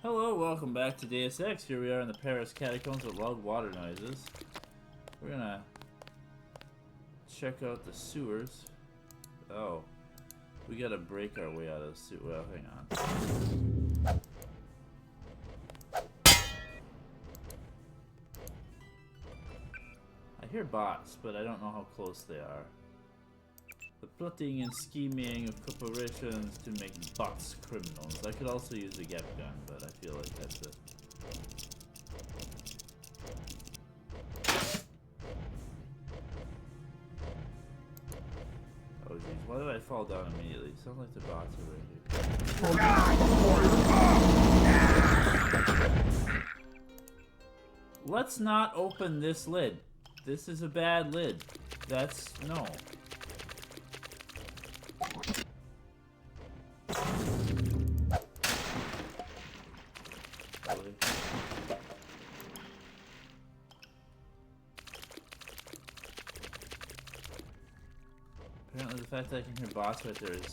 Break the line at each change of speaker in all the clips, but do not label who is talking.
Hello, welcome back to Deus Ex. Here we are in the Paris catacombs with loud water noises. We're gonna check out the sewers. Oh, we gotta break our way out of the sewer. Well, hang on. I hear bots, but I don't know how close they are. The plotting and scheming of corporations to make bots criminals. I could also use a gap gun, but I feel like that's it. Oh geez, why did I fall down immediately? Sounds like the bots are right here. Let's not open this lid. This is a bad lid. That's... no. Apparently the fact that I can hear bots right there is...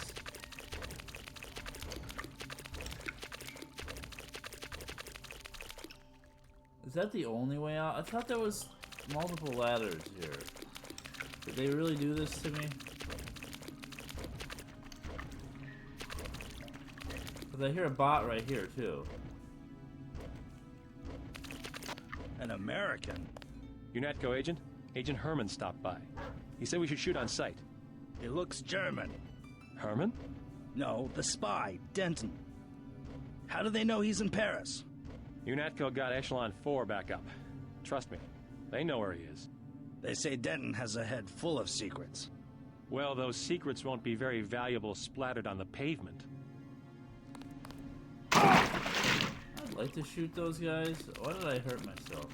Is that the only way out? I thought there was multiple ladders here. Did they really do this to me? Because I hear a bot right here too.
An American?
UNATCO agent? Agent Herman stopped by. He said we should shoot on sight.
He looks German.
Herman?
No, the spy, Denton. How do they know he's in Paris?
UNATCO got Echelon 4 back up. Trust me, they know where he is.
They say Denton has a head full of secrets.
Well, those secrets won't be very valuable splattered on the pavement.
I'd like to shoot those guys. Why did I hurt myself?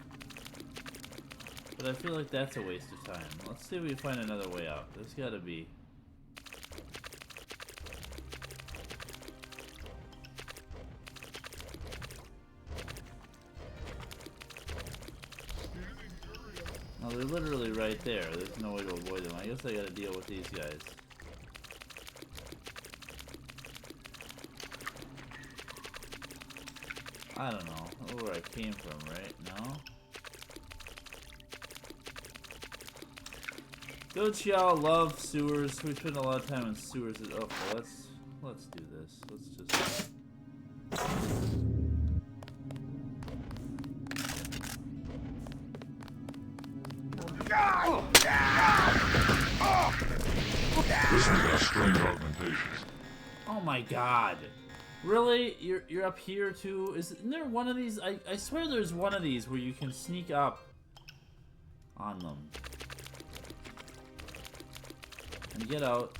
But I feel like that's a waste of time. Let's see if we can find another way out. There's gotta be. No, they're literally right there. There's no way to avoid them. I guess I gotta deal with these guys. I don't know. I don't know where I came from, right? No? Don't y'all love sewers? We spend a lot of time in sewers. Okay, let's do this. Let's just...
This one got strange augmentations.
Oh my god. Really? You're up here too? Isn't there one of these? I swear there's one of these where you can sneak up on them. And get out.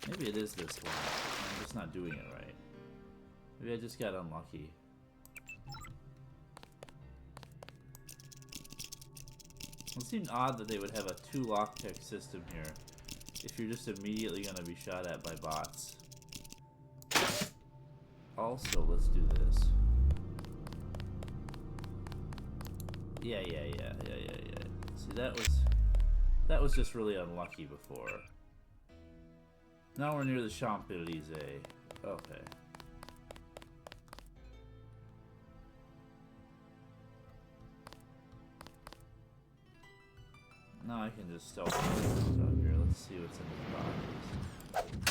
Maybe it is this one. I'm just not doing it right. Maybe I just got unlucky. It seemed odd that they would have a 2 lockpick system here if you're just immediately going to be shot at by bots. Also, let's do this. Yeah. See, that was just really unlucky before. Now we're near the Champs-Élysées. Okay. Now I can just stealth out here. Let's see what's in these boxes.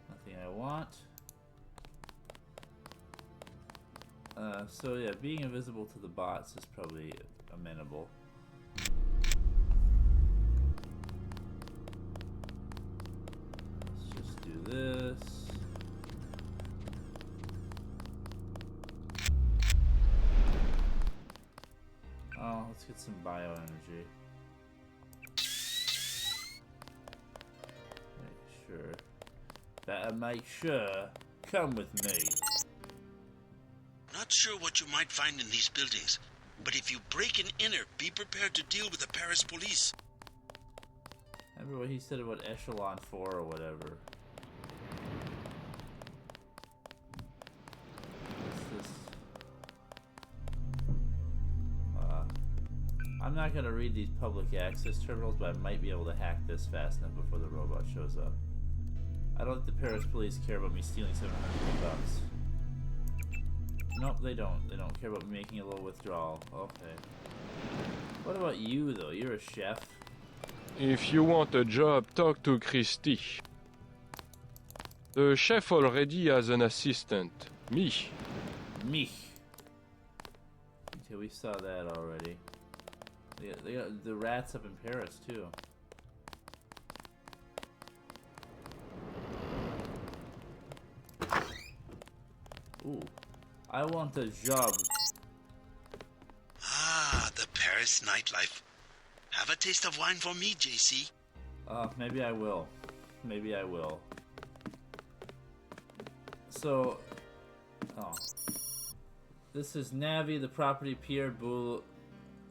Nothing I want. So yeah, being invisible to the bots is probably amenable. Let's just do this. Oh, let's get some bioenergy. Make sure. Better make sure. Come with me.
Not sure what you might find in these buildings, but if you break and enter, be prepared to deal with the Paris police.
Remember what he said about Echelon 4 or whatever. What's this? I'm not going to read these public access terminals, but I might be able to hack this fast enough before the robot shows up. I don't think the Paris police care about me stealing $700. Nope, they don't. They don't care about me making a little withdrawal. Okay. What about you, though? You're a chef.
If you want a job, talk to Christy. The chef already has an assistant. Me.
Me. Okay, we saw that already. They got the rats up in Paris, too. Ooh. I want a job.
Ah, the Paris nightlife. Have a taste of wine for me, JC.
Maybe I will. Maybe I will. So, this is Navi, the property Pierre Boulle.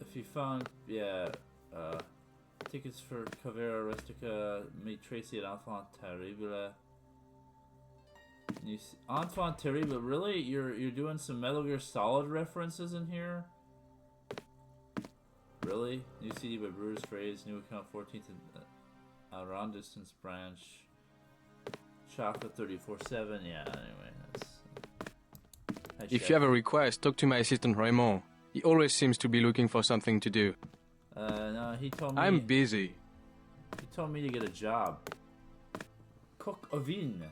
If you found, tickets for Cavera Rustica, meet Tracy at Enfant Terrible. Enfant Terrible, really? You're doing some Metal Gear Solid references in here? Really? New CD by Brewers Phrase, new account 14th Around Distance Branch. Chocolate 34/7, yeah, anyway, that's...
If you have a request, talk to my assistant Raymond. He always seems to be looking for something to do.
No, he told me...
I'm busy.
He told me to get a job. Cook a vin.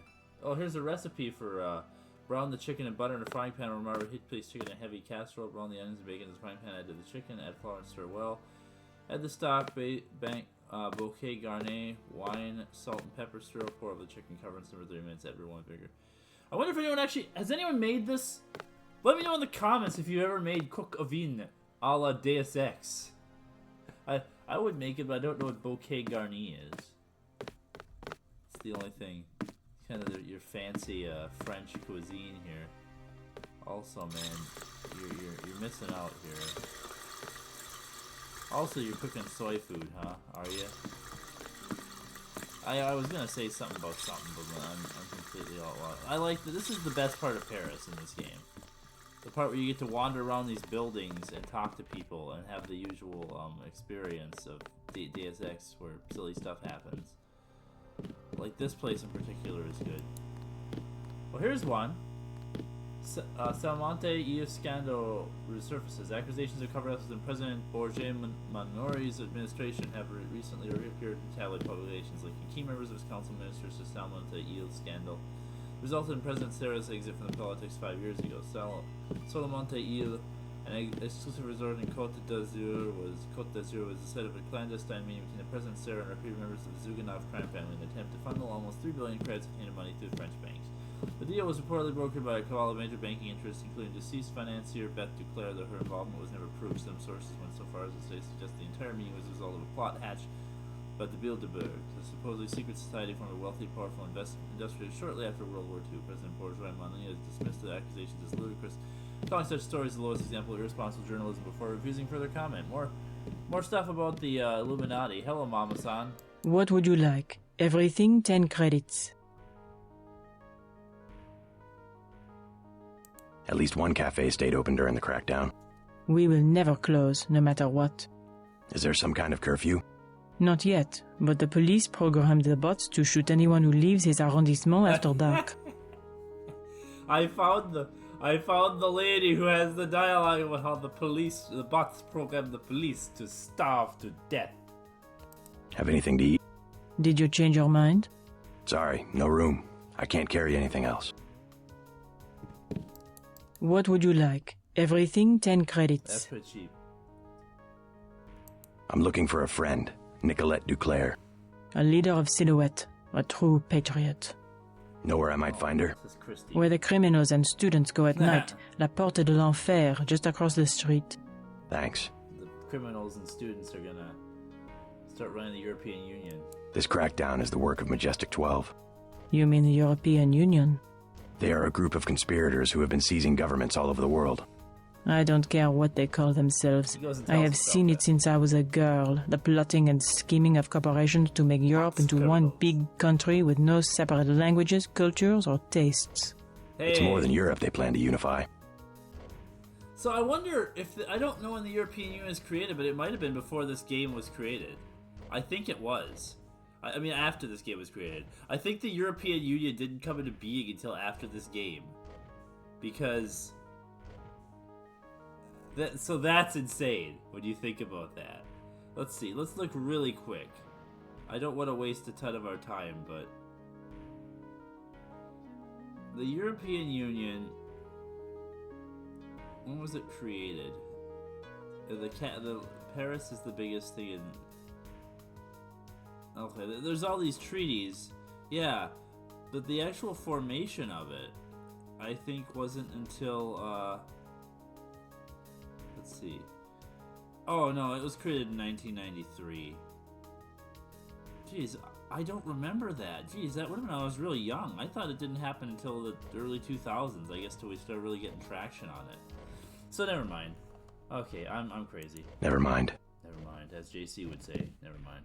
Oh, here's a recipe for, brown the chicken in butter in a frying pan. Remember, heat place chicken in a heavy casserole. Brown the onions and bacon in the frying pan. Add to the chicken. Add flour and stir well. Add the stock, bouquet garni, wine, salt and pepper. Stir, pour over the chicken. Cover and simmer 30 minutes. Add one bigger. I wonder if anyone actually... Has anyone made this? Let me know in the comments if you ever made cook a vin a la Deus Ex. I would make it, but I don't know what bouquet garni is. It's the only thing. Kind of your fancy French cuisine here. Also, man, you're missing out here. Also, you're cooking soy food, huh? Are you? I was gonna say something about something, but I'm completely all lost. I like this is the best part of Paris in this game. The part where you get to wander around these buildings and talk to people and have the usual experience of Deus Ex, where silly stuff happens. Like this place in particular is good. Well, here's one. Salmonte e scandal resurfaces. Accusations of cover-ups within President Borges Manori's administration have recently reappeared in tabloid publications, linking key members of his council ministers to Salmonte e scandal. Resulted in President Serra's exit from the politics 5 years ago. Salamonte Ile, an exclusive resort in Côte d'Azur, was the site of a clandestine meeting between the President Serra and reputed members of the Zuganov crime family in an attempt to funnel almost 3 billion credits of Canadian money through French banks. The deal was reportedly brokered by a cabal of major banking interests, including deceased financier Beth Duclair, though her involvement was never proved. Some sources went so far as to suggest the entire meeting was a result of a plot hatched by the Bilderberg, a supposedly secret society formed of wealthy, powerful industrialists shortly after World War II. President Bourgeois Monnier dismissed the accusations as ludicrous, calling such stories the lowest example of irresponsible journalism before refusing further comment. More stuff about the Illuminati. Hello, Mama-san.
What would you like? Everything 10 credits.
At least one cafe stayed open during the crackdown.
We will never close, no matter what.
Is there some kind of curfew?
Not yet, but the police programmed the bots to shoot anyone who leaves his arrondissement after dark.
I found the lady who has the dialogue about how the bots programmed the police to starve to death.
Have anything to eat?
Did you change your mind?
Sorry, no room. I can't carry anything else.
What would you like? Everything 10 credits.
That's pretty cheap.
I'm looking for a friend, Nicolette Duclair.
A leader of Silhouette, a true patriot.
Know where I might find her?
This is Christy.
Where the criminals and students go at night, La Porte de l'Enfer, just across the street.
Thanks.
The criminals and students are gonna start running the European Union.
This crackdown is the work of Majestic 12.
You mean the European Union?
They are a group of conspirators who have been seizing governments all over the world.
I don't care what they call themselves. I have seen it since I was a girl, the plotting and scheming of corporations to make Europe into one big country with no separate languages, cultures, or tastes.
Hey.
It's more than Europe they plan to unify.
So I wonder if I don't know when the European Union was created, but it might have been before this game was created. I think it was. I mean, after this game was created. I think the European Union didn't come into being until after this game, because so that's insane when you think about that. Let's see. Let's look really quick. I don't want to waste a ton of our time, but the European Union. When was it created? The Paris is the biggest thing in. Okay, there's all these treaties, yeah, but the actual formation of it, I think, wasn't until. Let's see. Oh no, it was created in 1993. Jeez, I don't remember that. Jeez, that would have been when I was really young. I thought it didn't happen until the early 2000s. I guess till we started really getting traction on it. So never mind. Okay, I'm crazy.
Never mind.
Never mind, as JC would say. Never mind.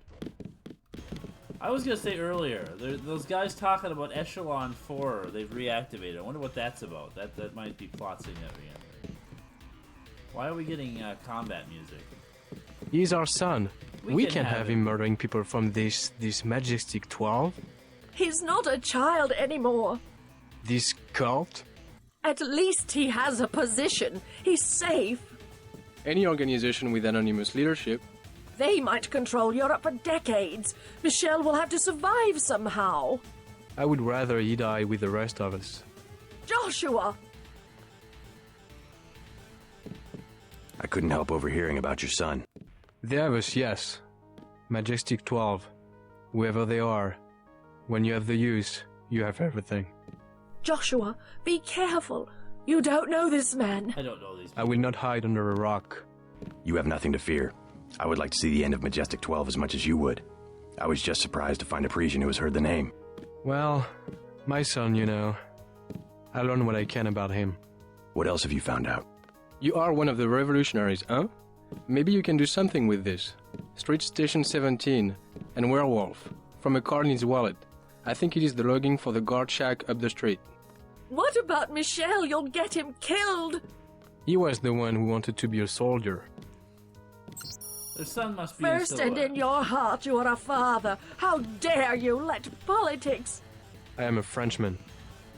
I was gonna say earlier, those guys talking about Echelon 4, they've reactivated. I wonder what that's about. That might be plot significant. Why are we getting combat music?
He's our son. We can have
him
him murdering people from this Majestic 12.
He's not a child anymore.
This cult.
At least he has a position. He's safe.
Any organization with anonymous leadership.
They might control Europe for decades. Michel will have to survive somehow.
I would rather he die with the rest of us.
Joshua!
I couldn't help overhearing about your son.
They have us, yes. Majestic 12. Whoever they are. When you have the use, you have everything.
Joshua, be careful. You don't know this man.
I don't know these people.
I will not hide under a rock.
You have nothing to fear. I would like to see the end of Majestic 12 as much as you would. I was just surprised to find a Parisian who has heard the name.
Well, my son, you know. I learned what I can about him.
What else have you found out?
You are one of the revolutionaries, huh? Maybe you can do something with this. Street Station 17 and Werewolf. From a card in his wallet. I think it is the logging for the guard shack up the street.
What about Michel? You'll get him killed.
He was the one who wanted to be a soldier.
Their son must be
First and in your heart, you are a father. How dare you let politics...
I am a Frenchman.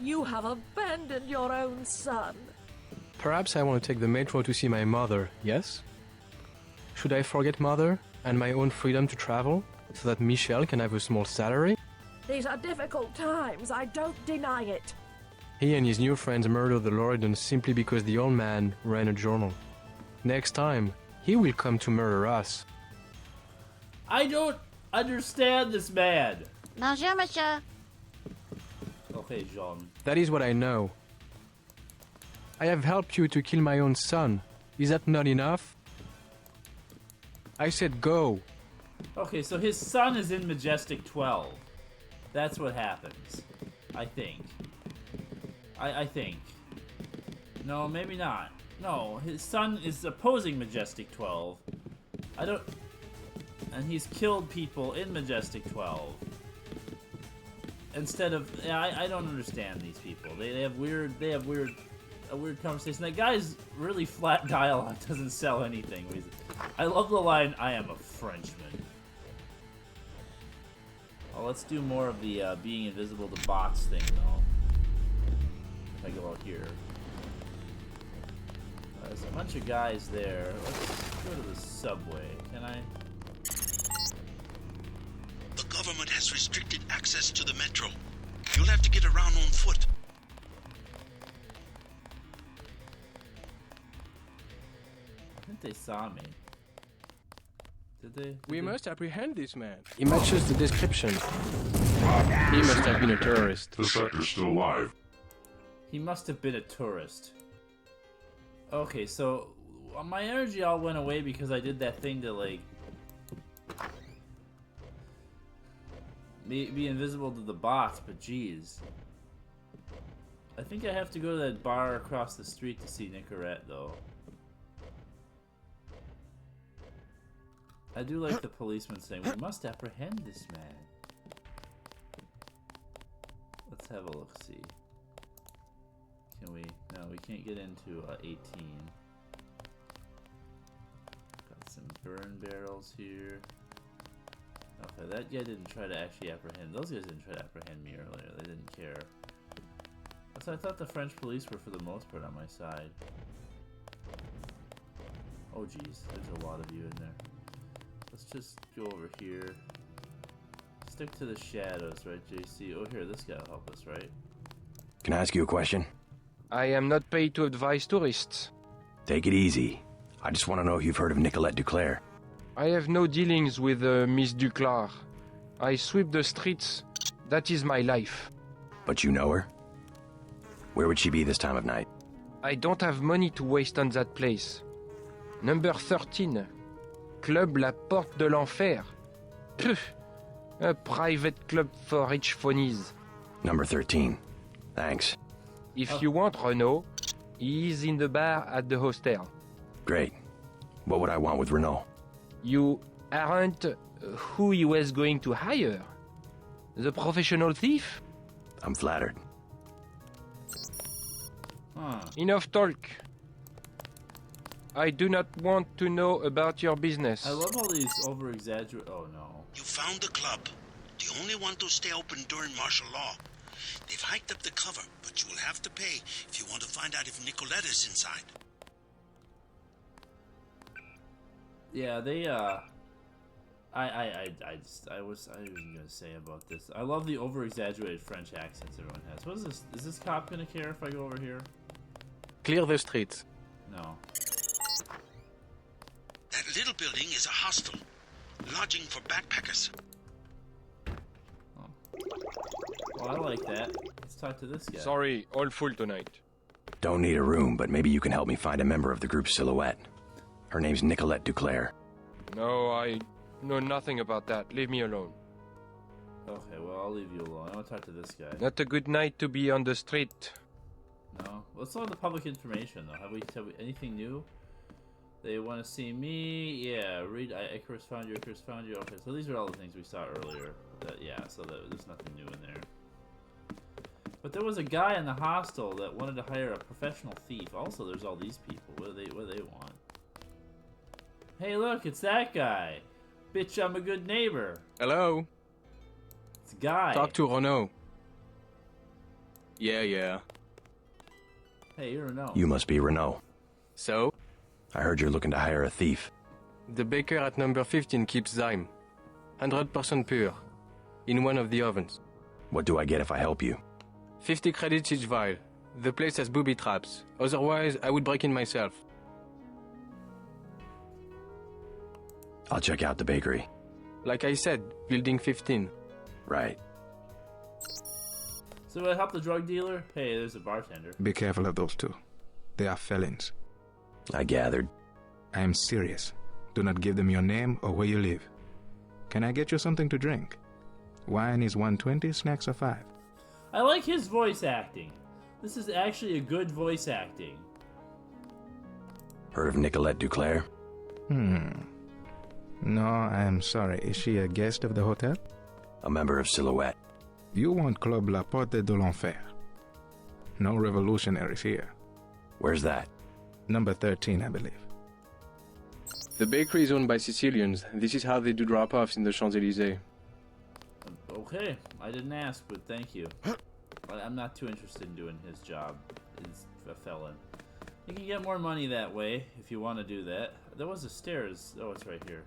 You have abandoned your own son.
Perhaps I want to take the metro to see my mother, yes? Should I forget mother and my own freedom to travel so that Michel can have a small salary?
These are difficult times, I don't deny it.
He and his new friends murdered the Loredans simply because the old man ran a journal. Next time, he will come to murder us.
I don't understand this man.
Bonjour, monsieur.
Okay, Jean.
That is what I know. I have helped you to kill my own son. Is that not enough? I said go.
Okay, so his son is in Majestic 12. That's what happens. I think. I think. No, maybe not. No, his son is opposing Majestic 12. I don't... And he's killed people in Majestic 12. Instead of... Yeah, I don't understand these people. They have weird... a weird conversation. That guy's really flat dialogue doesn't sell anything. I love the line, I am a Frenchman. Well, let's do more of the being invisible to bots thing, though. If I go out here. There's a bunch of guys there. Let's go to the subway. Can I?
The government has restricted access to the metro. You'll have to get around on foot.
I think they saw me. Did they?
We must apprehend this man. He matches the description. He must have been a terrorist.
The sector's still alive.
He must have been a tourist. Okay, so my energy all went away because I did that thing to, like, be invisible to the bots, but geez. I think I have to go to that bar across the street to see Nicorette, though. I do like the policeman saying, we must apprehend this man. Let's have a look-see. Can we? No, we can't get into 18. burn barrels here. Okay, that guy didn't try to actually apprehend. Those guys didn't try to apprehend me earlier. They didn't care. So I thought the French police were for the most part on my side. Oh geez, there's a lot of you in there. Let's just go over here. Stick to the shadows, right, JC? Oh, here, this guy will help us, right?
Can I ask you a question?
I am not paid to advise tourists.
Take it easy. I just want to know if you've heard of Nicolette Duclair.
I have no dealings with Miss Duclair. I sweep the streets. That is my life.
But you know her? Where would she be this time of night?
I don't have money to waste on that place. Number 13. Club La Porte de l'Enfer. Pff, a private club for rich phonies.
Number 13. Thanks.
If you want Renault, he is in the bar at the hostel.
Great. What would I want with Renault?
You aren't who he was going to hire? The professional thief?
I'm flattered.
Enough talk. I do not want to know about your business.
I love all these over-exaggerate... Oh, no.
You found the club. The only one to stay open during martial law. They've hiked up the cover, but you will have to pay if you want to find out if Nicolette is inside.
Yeah, they, I was gonna say about this. I love the over-exaggerated French accents everyone has. What is this? Is this cop gonna care if I go over here?
Clear the streets.
No.
That little building is a hostel. Lodging for backpackers.
Oh. Well, I like that. Let's talk to this guy.
Sorry, all full tonight.
Don't need a room, but maybe you can help me find a member of the group Silhouette. Her name's Nicolette Duclair.
No, I know nothing about that. Leave me alone.
Okay, well, I'll leave you alone. I want to talk to this guy.
Not a good night to be on the street.
No? Let's look at the public information, though. Have we anything new? They want to see me. Yeah, read. Icarus found you. Icarus found you. Okay, so these are all the things we saw earlier. Yeah, so there's nothing new in there. But there was a guy in the hostel that wanted to hire a professional thief. Also, there's all these people. What do they want? Hey, look, it's that guy. Bitch, I'm a good neighbor.
Hello?
It's a guy.
Talk to Renault. Yeah.
Hey, you're Renault.
You must be Renault.
So?
I heard you're looking to hire a thief.
The baker at number 15 keeps Zyme. 100% pure. In one of the ovens.
What do I get if I help you?
50 credits each vial. The place has booby traps. Otherwise, I would break in myself.
I'll check out the bakery.
Like I said, building 15.
Right.
So I help the drug dealer? Hey, there's a bartender.
Be careful of those two. They are felons.
I gathered.
I am serious. Do not give them your name or where you live. Can I get you something to drink? Wine is 120, snacks are 5.
I like his voice acting. This is actually a good voice acting.
Heard of Nicolette Duclair?
No, I am sorry. Is she a guest of the hotel?
A member of Silhouette.
You want Club La Porte de l'Enfer. No revolutionaries here.
Where's that?
Number 13, I believe.
The bakery is owned by Sicilians. This is how they do drop-offs in the Champs-Élysées.
Okay, I didn't ask, but thank you. I'm not too interested in doing his job. He's a felon. You can get more money that way, if you want to do that. There was a stairs. Oh, it's right here.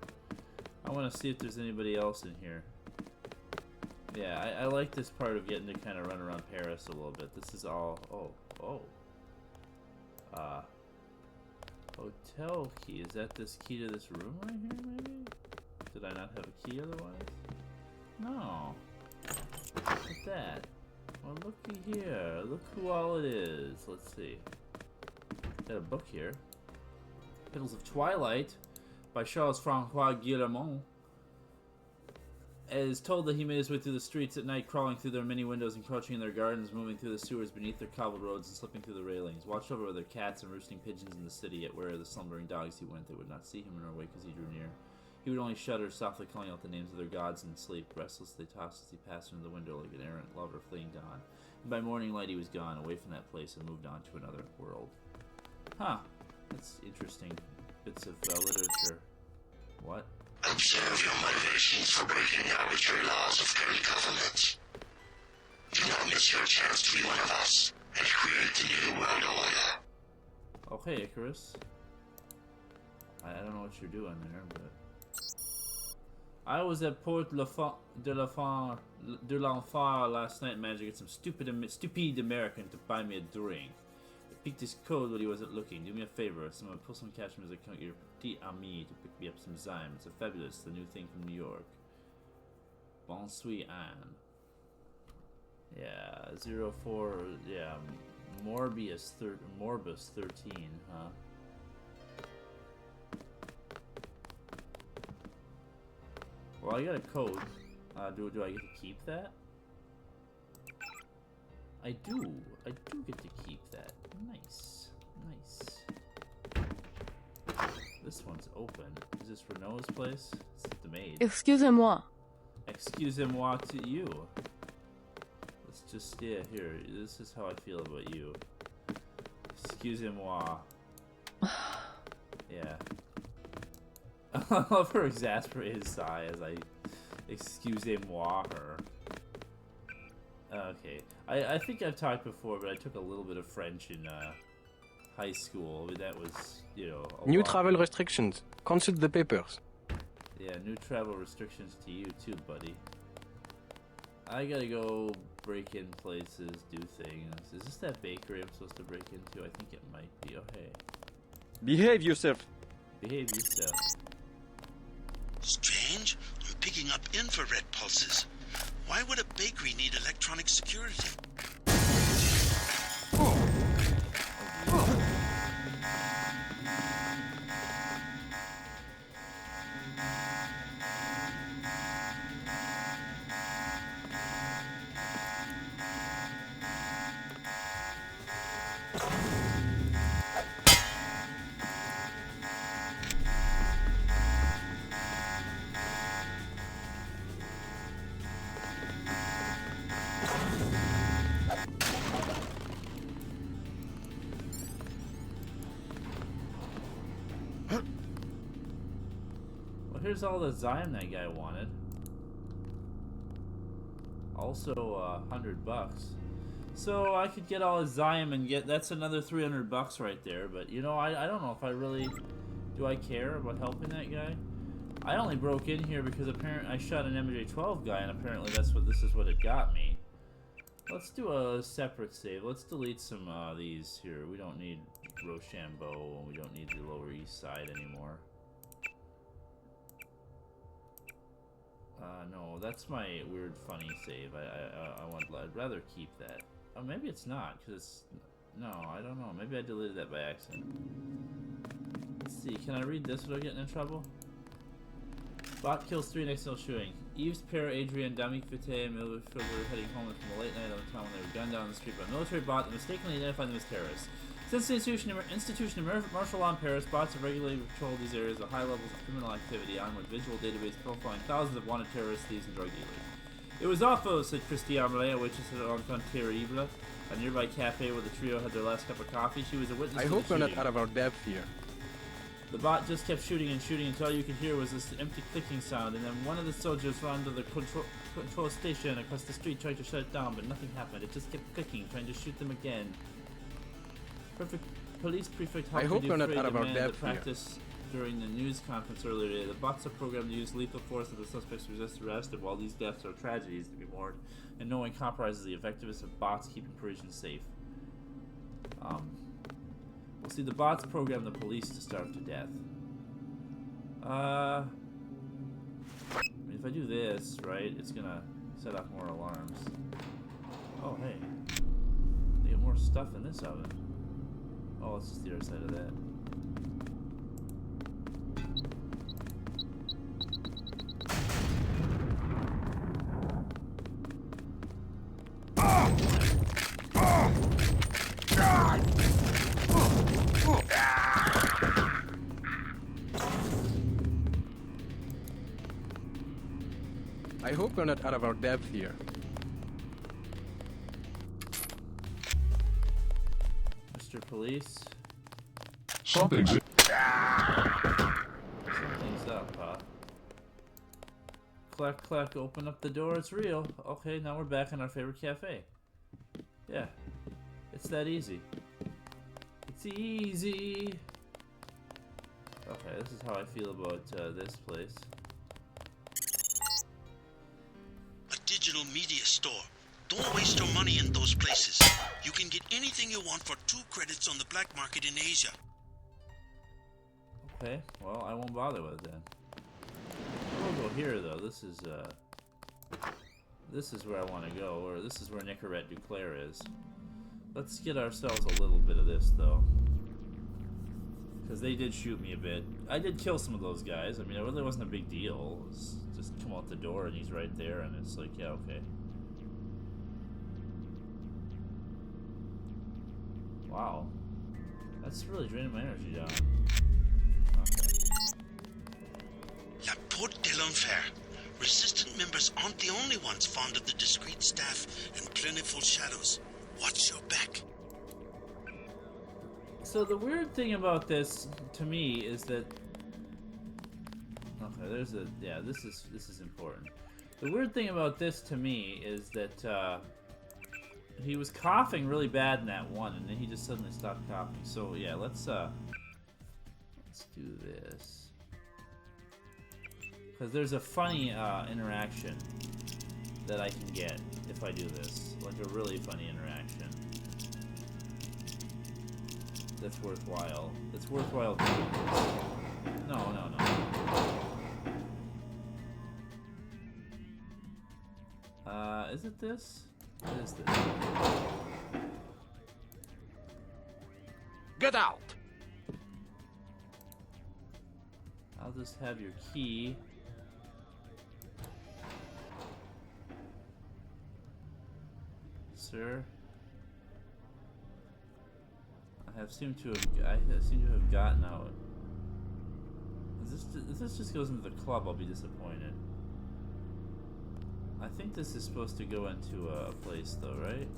I want to see if there's anybody else in here. Yeah, I like this part of getting to kind of run around Paris a little bit. This is all... Oh. Hotel key. Is that this key to this room right here, maybe? Did I not have a key otherwise? No. Look at that. Well, looky here. Look who all it is. Let's see. Got a book here. Petals of Twilight by Charles-Francois Guillemot. It is told that he made his way through the streets at night, crawling through their many windows, encroaching in their gardens, moving through the sewers beneath their cobbled roads, and slipping through the railings. Watched over their cats and roosting pigeons in the city, yet where the slumbering dogs he went, they would not see him in or wake as he drew near. He would only shudder, softly calling out the names of their gods in sleep. Restless they tossed as he passed under the window like an errant lover fleeing dawn. And by morning light he was gone, away from that place, and moved on to another world. Huh. That's interesting. Bits of literature. What?
Observe your motivations for breaking arbitrary laws of current government. Do not miss your chance to be one of us and create the new world order.
Okay, Icarus. I don't know what you're doing there, but... I was at Port de l'Enfer last night and managed to get some stupid American to buy me a drink. I picked his code when he wasn't looking. Do me a favor. Someone pull some cash from his account. Your petit ami to pick me up some Zyme. It's a fabulous, the new thing from New York. Bonsoir Anne. Yeah, 04, yeah, Morbus 13, huh? Well, I got a code. Do I get to keep that? I do get to keep that. Nice, nice. This one's open. Is this Renault's place? It's the maid.
Excusez-moi.
Excusez-moi to you. Let's just, yeah, here. This is how I feel about you. Excusez-moi. Yeah. I love her exasperated sigh as I excusez-moi her. Okay. I think I've talked before, but I took a little bit of French in high school. I mean, that was, you know...
New travel restrictions. Consult the papers.
Yeah, new travel restrictions to you too, buddy. I gotta go break in places, do things. Is this that bakery I'm supposed to break into? I think it might be. Oh, hey.
Behave yourself.
Behave yourself.
Strange. I'm picking up infrared pulses. Why would a bakery need electronic security?
Here's all the Zyme that guy wanted. Also, $100. So I could get all his Zyme and get, that's another $300 right there. But you know, I don't know if I really, do I care about helping that guy? I only broke in here because apparently I shot an MJ-12 guy, and apparently this is what it got me. Let's do a separate save. Let's delete some these here. We don't need Rochambeau, and we don't need the Lower East Side anymore. No, that's my weird funny save. I'd rather keep that. Oh, maybe it's not, because it's... No, I don't know. Maybe I deleted that by accident. Let's see, can I read this without getting in trouble? Bot kills 3 next shooting. Eve's pair, Adrian, Damik Vite, and Miller were heading home from a late night on the town when they were gunned down the street by a military bot that mistakenly identified them as terrorists. Since the institution of martial law in Paris, bots have regularly patrolled these areas with high levels of criminal activity, armed with visual database profiling thousands of wanted terrorists, thieves, and drug dealers. It was awful, said Christy Armelay, a waitress at Rencontre Terrible, a nearby cafe where the trio had their last cup of coffee. She was a witness to the
hope we're
shooting.
not out of our depth here.
The bot just kept shooting and shooting until all you could hear was this empty clicking sound, and then one of the soldiers ran to the control station across the street trying to shut it down, but nothing happened. It just kept clicking, trying to shoot them again. Police Prefect
I hope we're not out of our depth here.
Practice during the news conference earlier today. The bots are programmed to use lethal force if the suspects resist arrest, and while these deaths are tragedies to be mourned, and no one compromises the effectiveness of bots keeping Parisians safe. We'll see, the bots program the police to starve to death. I mean, if I do this, right, it's gonna set off more alarms. Oh, hey. They get more stuff in this oven. Oh, it's just the other side of that.
I hope we're not out of our depth here.
Mr. Police.
Something's...
Something's up, huh? Clack, clack, open up the door, it's real. Okay, now we're back in our favorite cafe. Yeah, it's that easy. It's easy. Okay, this is how I feel about this place.
A digital media store. Don't waste your money in those places. You can get anything you want for 2 credits on the black market in Asia.
Okay, well, I won't bother with it then. We'll go here, though. This is where I want to go, or this is where Nicorette Duclair is. Let's get ourselves a little bit of this, though. Because they did shoot me a bit. I did kill some of those guys. I mean, it really wasn't a big deal. It was just come out the door and he's right there, and it's like, yeah, okay. Wow. That's really draining my energy down. Okay.
La Porte de l'Enfer. Resistant members aren't the only ones fond of the discreet staff and plentiful shadows. Watch your back.
So the weird thing about this, to me, is that... Okay, there's a... Yeah, this is important. The weird thing about this, to me, is that, he was coughing really bad in that one, and then he just suddenly stopped coughing. So, yeah, let's do this. Because there's a funny, interaction that I can get if I do this. Like a really funny interaction. That's worthwhile. It's worthwhile doing this. No. Is it this? What is this?
Get out!
I'll just have your key. Sir? I seem to have gotten out. If this just goes into the club, I'll be disappointed. I think this is supposed to go into a place, though, right?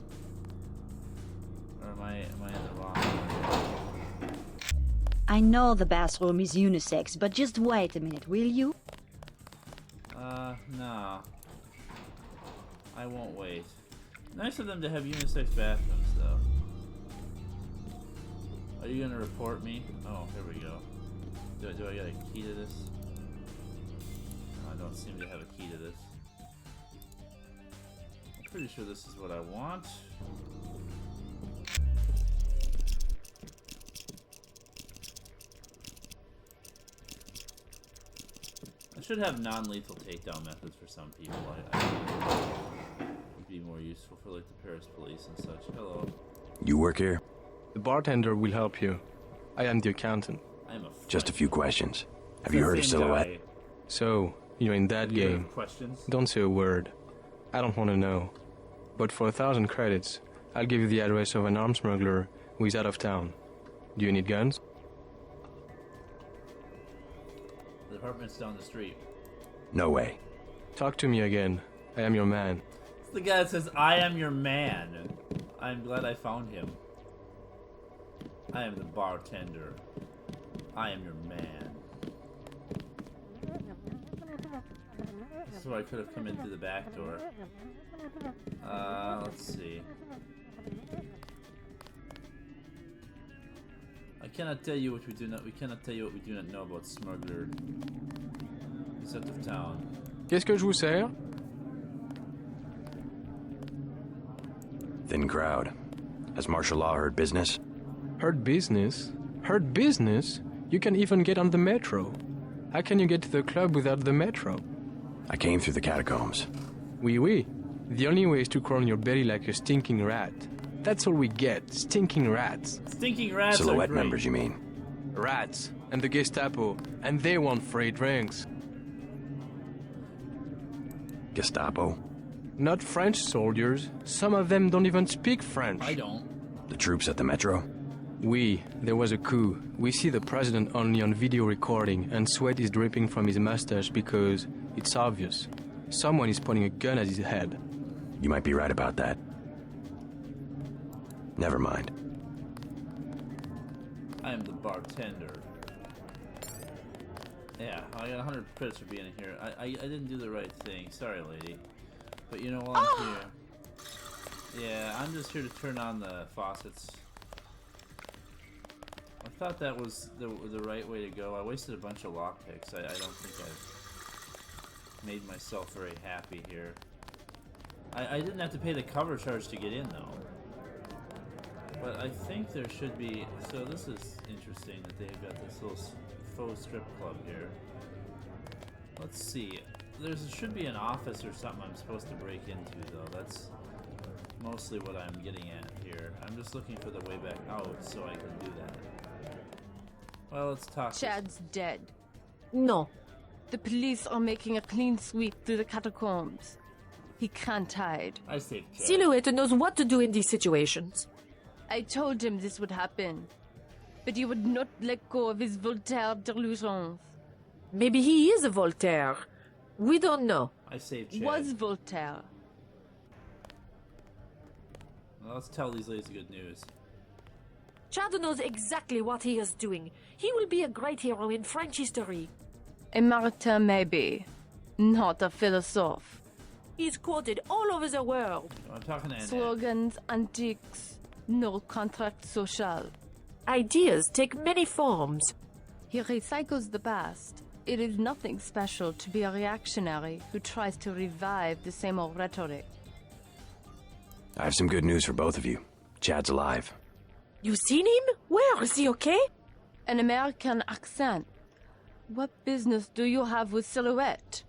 Or am I in the wrong one?
I know the bathroom is unisex, but just wait a minute, will you?
Nah. I won't wait. Nice of them to have unisex bathrooms, though. Are you gonna report me? Oh, here we go. Do I got a key to this? No, I don't seem to have a key to this. I'm pretty sure this is what I want. I should have non-lethal takedown methods for some people. I would be more useful for like the Paris police and such. Hello.
You work here?
The bartender will help you. I am the accountant.
I'm a
Just a few questions. Have you heard of Silhouette?
So, you're in that game.
Questions?
Don't say a word. I don't want to know. But for 1,000 credits, I'll give you the address of an arms smuggler who is out of town. Do you need guns?
The apartment's down the street.
No way.
Talk to me again. I am your man.
It's the guy that says, I am your man. I'm glad I found him. I am the bartender. I am your man. So I could have come in through the back door. Let's see. I cannot tell you what we do not. We cannot tell you what we do not know about smuggler. He's out of town.
Qu'est-ce que je vous sers?
Thin crowd. Has martial law heard business?
Heard business? Heard business? You can even get on the metro. How can you get to the club without the metro?
I came through the catacombs.
Oui. The only way is to crawl on your belly like a stinking rat. That's all we get, stinking rats.
Stinking rats.
Silhouette members, you mean?
Rats, and the Gestapo, and they want free drinks.
Gestapo?
Not French soldiers. Some of them don't even speak French.
I don't.
The troops at the metro?
Oui, there was a coup. We see the president only on video recording, and sweat is dripping from his mustache because it's obvious. Someone is pointing a gun at his head.
You might be right about that. Never mind.
I am the bartender. Yeah, I got 100 credits for being here. I didn't do the right thing. Sorry, lady. But you know what? I'm here. Yeah, I'm just here to turn on the faucets. I thought that was the right way to go. I wasted a bunch of lockpicks. I don't think I've made myself very happy here. I didn't have to pay the cover charge to get in, though. But I think there should be... So this is interesting that they've got this little faux strip club here. Let's see. There should be an office or something I'm supposed to break into, though. That's mostly what I'm getting at here. I'm just looking for the way back out so I can do that. Well, let's talk.
Chad's dead.
No.
The police are making a clean sweep through the catacombs. He can't hide.
I saved Chad.
Silhouette knows what to do in these situations.
I told him this would happen, but he would not let go of his Voltaire delusions.
Maybe he is a Voltaire. We don't know.
I saved Chad.
Was Voltaire.
Well, let's tell these ladies the good news.
Chad knows exactly what he is doing. He will be a great hero in French history.
A martyr, maybe. Not a philosophe.
He's quoted all over the world.
I'm talking to Annette.
Slogans, antiques, no contract social.
Ideas take many forms.
He recycles the past. It is nothing special to be a reactionary who tries to revive the same old rhetoric.
I have some good news for both of you. Chad's alive.
You seen him? Where? Is he okay?
An American accent. What business do you have with Silhouette?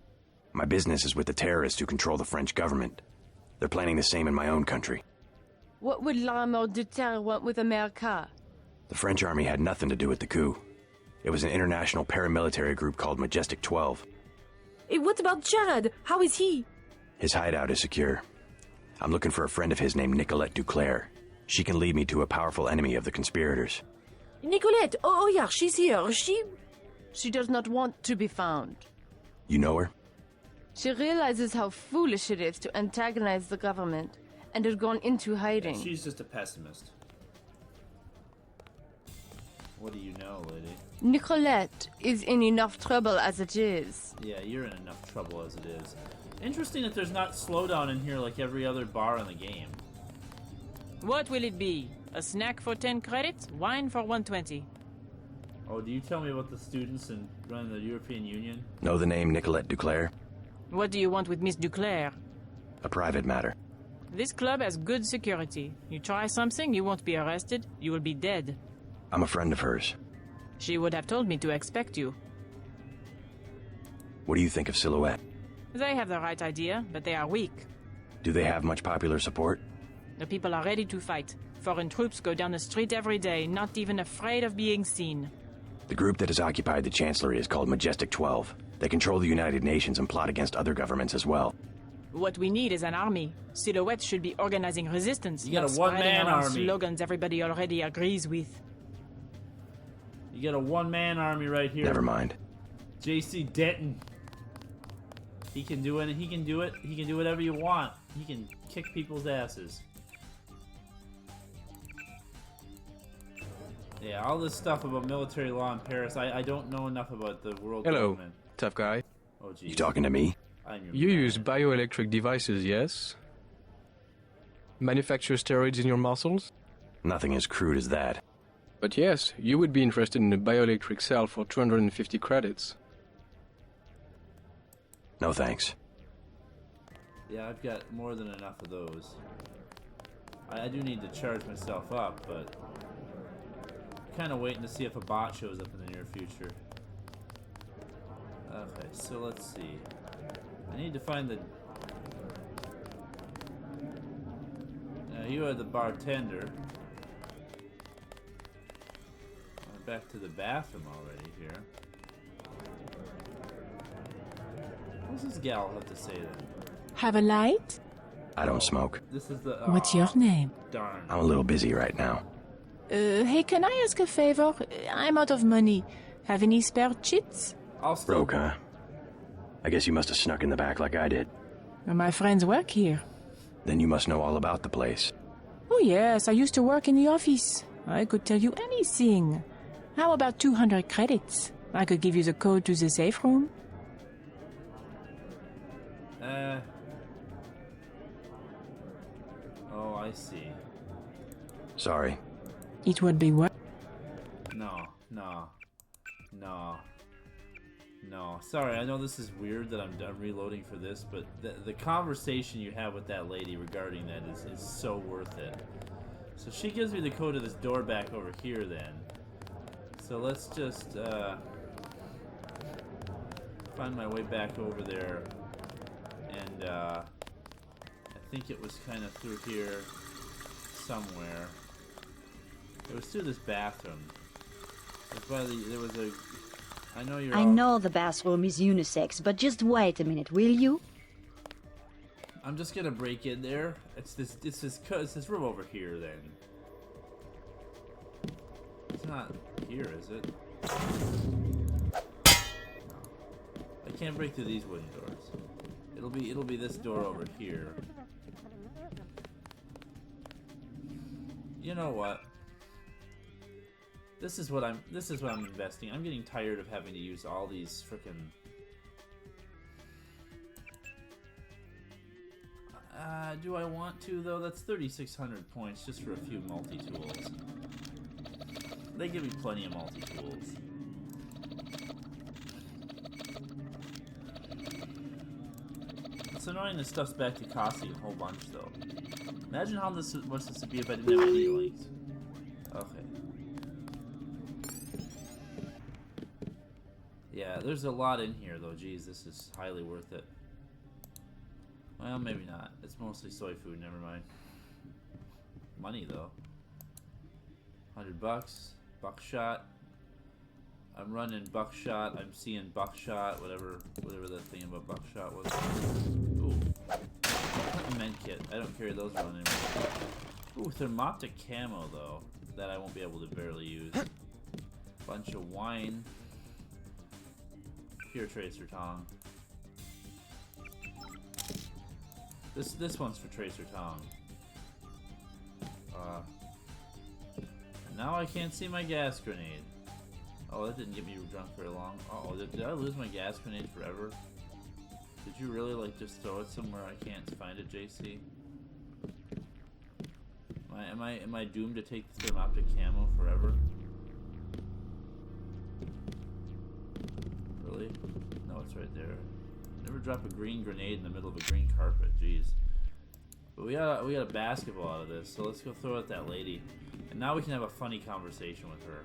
My business is with the terrorists who control the French government. They're planning the same in my own country.
What would l'armée de terre want with America?
The French army had nothing to do with the coup. It was an international paramilitary group called Majestic 12.
Hey, what about Chad? How is he?
His hideout is secure. I'm looking for a friend of his named Nicolette Duclair. She can lead me to a powerful enemy of the conspirators.
Nicolette! Oh yeah, she's here.
She does not want to be found.
You know her?
She realizes how foolish it is to antagonize the government and has gone into hiding.
Yeah, she's just a pessimist. What do you know, lady?
Nicolette is in enough trouble as it is.
Yeah, you're in enough trouble as it is. Interesting that there's not slowdown in here like every other bar in the game.
What will it be? A snack for 10 credits? Wine for 120.
Oh, do you tell me about the students and running the European Union?
Know the name Nicolette Duclair?
What do you want with Miss Duclair?
A private matter.
This club has good security. You try something, you won't be arrested. You will be dead.
I'm a friend of hers.
She would have told me to expect you.
What do you think of Silhouette?
They have the right idea, but they are weak.
Do they have much popular support?
The people are ready to fight. Foreign troops go down the street every day, not even afraid of being seen.
The group that has occupied the Chancellery is called Majestic 12. They control the United Nations and plot against other governments as well.
What we need is an army. Silhouette should be organizing resistance.
You got
not
a one-man army.
Slogans everybody already agrees with.
You got a one-man army right here.
Never mind.
J.C. Denton. He can do it. He can do it. He can do whatever you want. He can kick people's asses. Yeah, all this stuff about military law in Paris, I don't know enough about the world
Hello,
government.
tough guy.
Oh, geez.
You talking to me?
I'm your
You
man.
use bioelectric devices, yes? Manufacture steroids in your muscles?
Nothing as crude as that.
But yes, you would be interested in a bioelectric cell for 250 credits.
No thanks.
Yeah, I've got more than enough of those. I do need to charge myself up, but kind of waiting to see if a bot shows up in the near future. Okay, so let's see. I need to find the... you are the bartender. I'm back to the bathroom already here. What does this gal have to say then?
Have a light?
I don't smoke.
This is the...
What's your name?
Darn.
I'm a little busy right now.
Hey, can I ask a favor? I'm out of money. Have any spare chits?
I'll still...
Broke, huh? I guess you must have snuck in the back like I did.
My friends work here.
Then you must know all about the place.
Oh yes, I used to work in the office. I could tell you anything. How about 200 credits? I could give you the code to the safe room.
Oh, I see.
Sorry.
It would be what?
No. Sorry, I know this is weird that I'm reloading for this, but the conversation you have with that lady regarding that is so worth it. So she gives me the code to this door back over here then. So let's just find my way back over there. And I think it was kind of through here somewhere. It was through this bathroom. There was a... I know you're...
I know the bathroom is unisex, but just wait a minute, will you?
I'm just gonna break in there. It's this room over here then. It's not here, is it? I can't break through these wooden doors. It'll be this door over here. You know what? This is what I'm investing. I'm getting tired of having to use all these frickin' do I want to though? That's 3,600 points just for a few multi-tools. They give me plenty of multi-tools. It's annoying this stuff's back to costing a whole bunch though. Imagine how much this would be if I didn't have any links. Okay. Yeah, there's a lot in here though. Geez, this is highly worth it. Well, maybe not. It's mostly soy food, never mind. Money though. $100. Buckshot. I'm running buckshot. I'm seeing buckshot. Whatever that thing about buckshot was. Ooh. Med kit. I don't carry those around anymore. Ooh, thermoptic camo though. That I won't be able to barely use. Bunch of wine. Pure Tracer Tong. This one's for Tracer Tong. And now I can't see my gas grenade. Oh, that didn't get me drunk very long. Uh oh, did I lose my gas grenade forever? Did you really like just throw it somewhere I can't find it, JC? Am I doomed to take the thermoptic camo forever? Really? No, it's right there. Never drop a green grenade in the middle of a green carpet. Jeez. But we got a basketball out of this, so let's go throw it at that lady, and now we can have a funny conversation with her.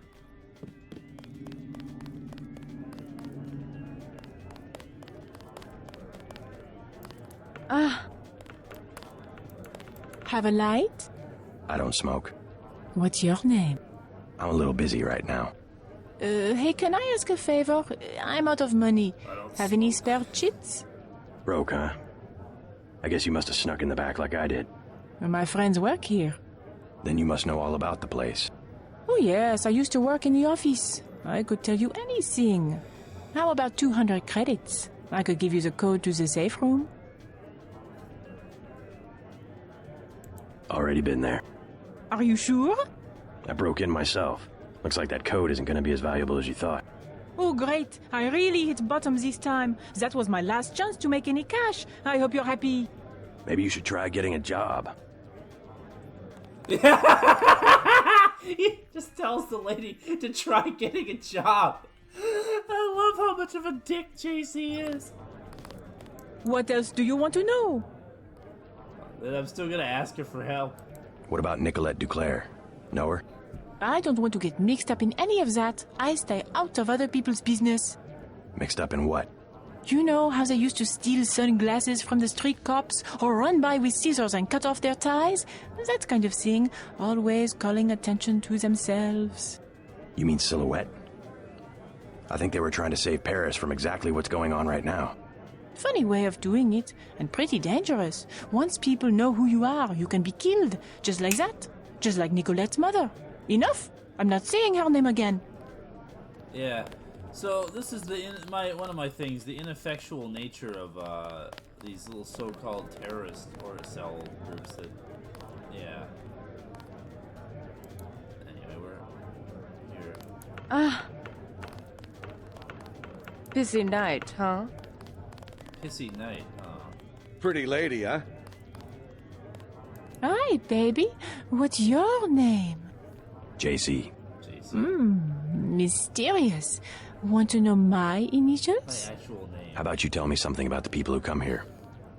Have a light?
I don't smoke.
What's your name?
I'm a little busy right now.
Hey, can I ask a favor? I'm out of money. Have any spare chits?
Broke, huh? I guess you must have snuck in the back like I did.
My friends work here.
Then you must know all about the place.
Oh yes, I used to work in the office. I could tell you anything. How about 200 credits? I could give you the code to the safe room.
Already been there.
Are you sure?
I broke in myself. Looks like that code isn't going to be as valuable as you thought.
Oh great, I really hit bottom this time. That was my last chance to make any cash. I hope you're happy.
Maybe you should try getting a job.
He just tells the lady to try getting a job. I love how much of a dick JC is.
What else do you want to know?
Then I'm still gonna ask her for help.
What about Nicolette Duclair? Know her?
I don't want to get mixed up in any of that. I stay out of other people's business.
Mixed up in what?
You know how they used to steal sunglasses from the street cops or run by with scissors and cut off their ties? That kind of thing. Always calling attention to themselves.
You mean Silhouette? I think they were trying to save Paris from exactly what's going on right now.
Funny way of doing it, and pretty dangerous. Once people know who you are, you can be killed. Just like that. Just like Nicolette's mother. Enough! I'm not saying her name again.
Yeah. So this is one of my things, the ineffectual nature of these little so-called terrorist or cell groups that, yeah. Anyway, we're here.
Busy night, huh?
Pissy night, huh?
Pretty lady, huh?
Hi, baby. What's your name?
JC.
Mysterious. Want to know my initials?
My actual name.
How about you tell me something about the people who come here?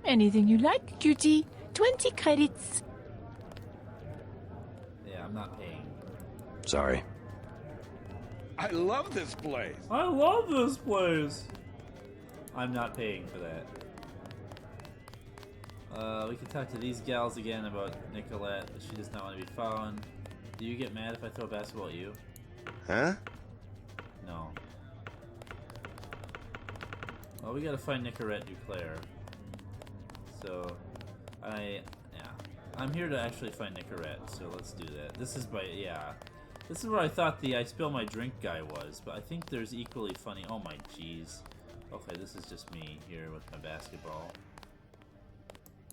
Anything you like, cutie. 20 credits.
Yeah, I'm not paying.
Sorry.
I love this place.
I love this place. I'm not paying for that. We can talk to these gals again about Nicolette, but she does not want to be found. Do you get mad if I throw a basketball at you?
Huh?
No. Well, we gotta find Nicolette Duclair. So, I'm here to actually find Nicolette, so let's do that. This is this is where I thought the I spill my drink guy was, but I think there's equally funny. Oh my jeez. Okay, this is just me here with my basketball.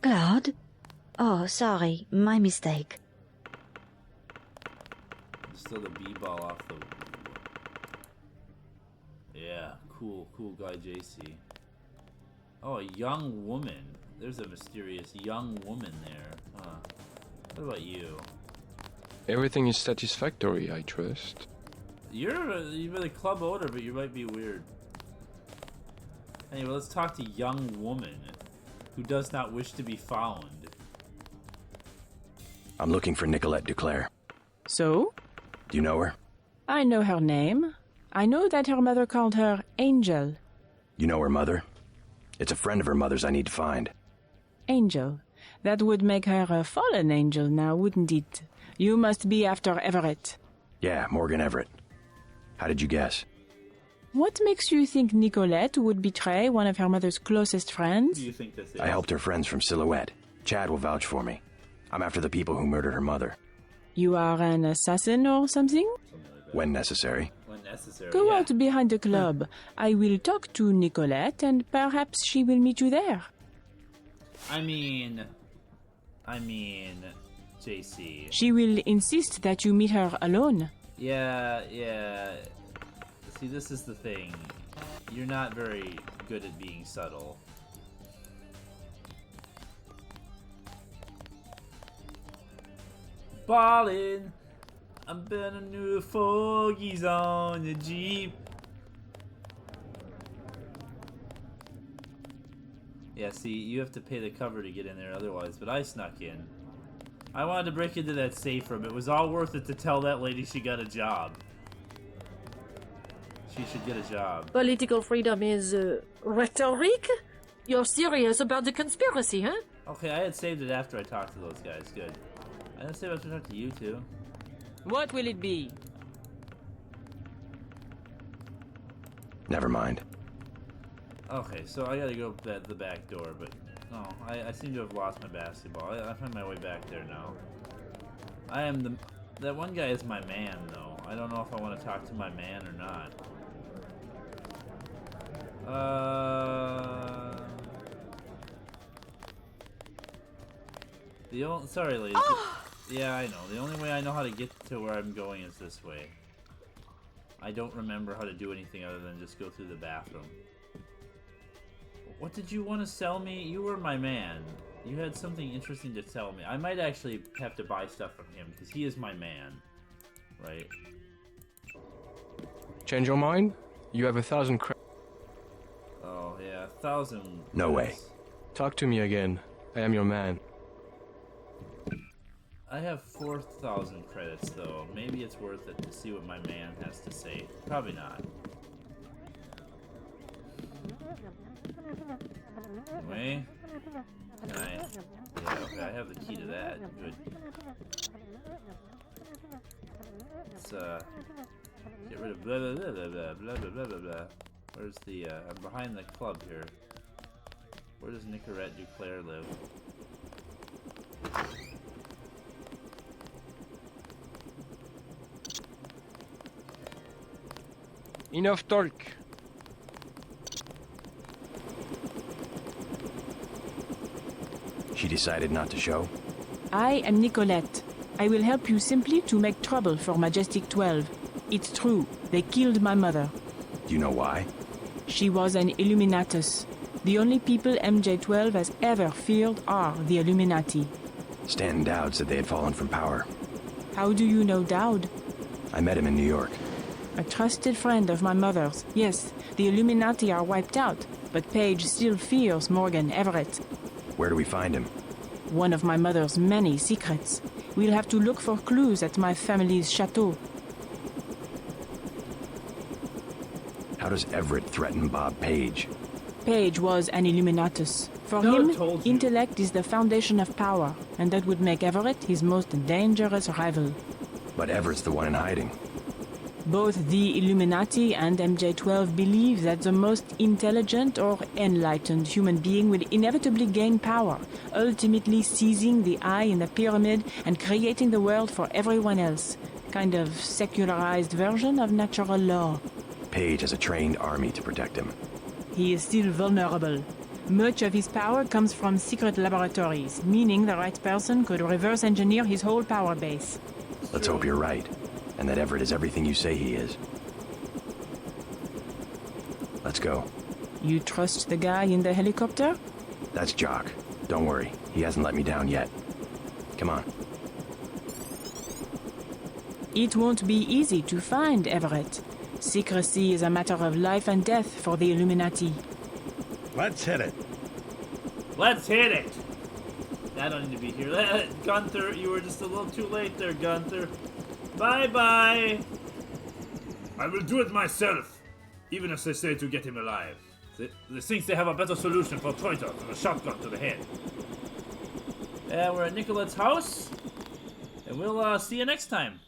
Claude? Oh, sorry, my mistake.
Still the B-ball off the... Yeah, cool guy JC. Oh, a young woman. There's a mysterious young woman there. Huh. What about you?
Everything is satisfactory, I trust.
You're the club owner, but you might be weird. Anyway, let's talk to young woman who does not wish to be found.
I'm looking for Nicolette Duclair.
So?
Do you know her?
I know her name. I know that her mother called her Angel.
You know her mother? It's a friend of her mother's I need to find.
Angel. That would make her a fallen angel now, wouldn't it? You must be after Everett.
Yeah, Morgan Everett. How did you guess?
What makes you think Nicolette would betray one of her mother's closest friends?
Who do you think this is?
I helped her friends from Silhouette. Chad will vouch for me. I'm after the people who murdered her mother.
You are an assassin or something?
When necessary.
When necessary,
Go
yeah.
out behind the club. I will talk to Nicolette and perhaps she will meet you there.
I mean, JC.
She will insist that you meet her alone.
Yeah. See, this is the thing. You're not very good at being subtle. Ballin', I'm burning new fogies on the Jeep. Yeah, see, you have to pay the cover to get in there otherwise, but I snuck in. I wanted to break into that safe room. It was all worth it to tell that lady she got a job. She should get a job.
Political freedom is rhetoric? You're serious about the conspiracy, huh?
Okay, I had saved it after I talked to those guys. Good. I didn't save it after I talked to you two.
What will it be?
Never mind.
Okay, so I gotta go at the back door, but no, I seem to have lost my basketball. I find my way back there now. That one guy is my man, though. I don't know if I want to talk to my man or not. Sorry, ladies. Yeah, I know. The only way I know how to get to where I'm going is this way. I don't remember how to do anything other than just go through the bathroom. What did you want to sell me? You were my man. You had something interesting to tell me. I might actually have to buy stuff from him, because he is my man. Right?
Change your mind? You have 1,000 credits.
Oh, yeah, 1,000.
No way.
Talk to me again. I am your man.
I have 4,000 credits, though. Maybe it's worth it to see what my man has to say. Probably not. Anyway, can I... Yeah, okay, I have the key to that. Good. Let's, get rid of blah, blah, blah, blah, blah, blah, blah, blah, blah, blah. Where's the, I'm behind the club here. Where does Nicolette Duclair live?
Enough talk.
She decided not to show?
I am Nicolette. I will help you simply to make trouble for Majestic 12. It's true. They killed my mother.
Do you know why?
She was an Illuminatus. The only people MJ-12 has ever feared are the Illuminati.
Stanton Dowd said they had fallen from power.
How do you know Dowd?
I met him in New York.
A trusted friend of my mother's. Yes, the Illuminati are wiped out, but Paige still fears Morgan Everett.
Where do we find him?
One of my mother's many secrets. We'll have to look for clues at my family's chateau.
How does Everett threaten Bob Page?
Page was an Illuminatus. For
No, I
him,
told you.
intellect is the foundation of power, and that would make Everett his most dangerous rival.
But Everett's the one in hiding.
Both the Illuminati and MJ-12 believe that the most intelligent or enlightened human being will inevitably gain power, ultimately seizing the eye in the pyramid and creating the world for everyone else. Kind of secularized version of natural law.
Page has a trained army to protect him.
He is still vulnerable. Much of his power comes from secret laboratories, meaning the right person could reverse engineer his whole power base.
Let's hope you're right, and that Everett is everything you say he is. Let's go.
You trust the guy in the helicopter?
That's Jock. Don't worry, he hasn't let me down yet. Come on.
It won't be easy to find Everett. Secrecy is a matter of life and death for the Illuminati.
Let's hit it.
Let's hit it! I don't need to be here. Gunther, you were just a little too late there, Gunther. Bye-bye! I will do it myself, even if they say to get him alive. They think they have a better solution for Troiter than a shotgun to the head. We're at Nicolette's house, and we'll see you next time.